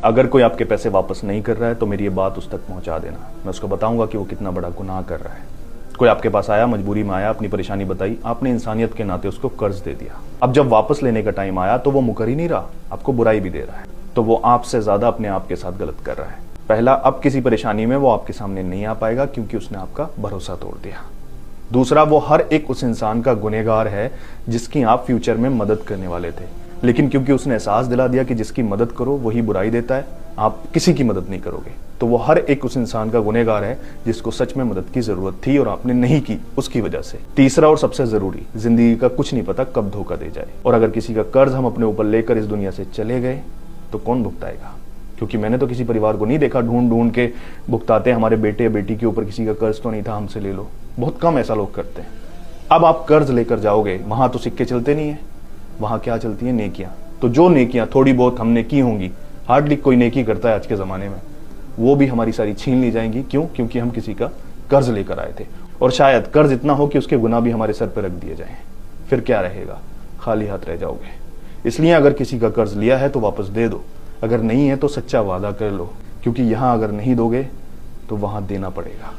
अगर कोई आपके पैसे वापस नहीं कर रहा है तो मेरी ये बात उस तक पहुंचा देना। मैं उसको बताऊंगा कि वो कितना बड़ा गुनाह कर रहा है। कोई आपके पास आया, मजबूरी में आया, अपनी परेशानी बताई, आपने इंसानियत के नाते उसको कर्ज दे दिया। अब जब वापस लेने का टाइम आया तो वो मुकर ही नहीं रहा, आपको बुराई भी दे रहा है, तो वो आपसे ज्यादा अपने आप के साथ गलत कर रहा है। पहला, अब किसी परेशानी में वो आपके सामने नहीं आ पाएगा क्योंकि उसने आपका भरोसा तोड़ दिया। दूसरा, वो हर एक उस इंसान का गुनहगार है जिसकी आप फ्यूचर में मदद करने वाले थे, लेकिन क्योंकि उसने एहसास दिला दिया कि जिसकी मदद करो वही बुराई देता है, आप किसी की मदद नहीं करोगे, तो वो हर एक उस इंसान का गुनहगार है जिसको सच में मदद की जरूरत थी और आपने नहीं की उसकी वजह से। तीसरा और सबसे जरूरी, जिंदगी का कुछ नहीं पता कब धोखा दे जाए, और अगर किसी का कर्ज हम अपने ऊपर लेकर इस दुनिया से चले गए तो कौन भुगताएगा? क्योंकि मैंने तो किसी परिवार को नहीं देखा ढूंढ ढूंढ के भुगताते, हमारे बेटे या बेटी के ऊपर किसी का कर्ज तो नहीं था, हमसे ले लो। बहुत कम ऐसा लोग करते हैं। अब आप कर्ज लेकर जाओगे, वहां तो सिक्के चलते नहीं है, वहां क्या चलती है? नेकियां। तो जो नेकियां थोड़ी बहुत हमने की होंगी, हार्डली कोई नेकी करता है आज के जमाने में, वो भी हमारी सारी छीन ली जाएंगी। क्यों? क्योंकि हम किसी का कर्ज लेकर आए थे, और शायद कर्ज इतना हो कि उसके गुनाह भी हमारे सर पर रख दिए जाएं। फिर क्या रहेगा? खाली हाथ रह जाओगे। इसलिए अगर किसी का कर्ज लिया है तो वापस दे दो, अगर नहीं है तो सच्चा वादा कर लो, क्योंकि यहां अगर नहीं दोगे तो वहां देना पड़ेगा।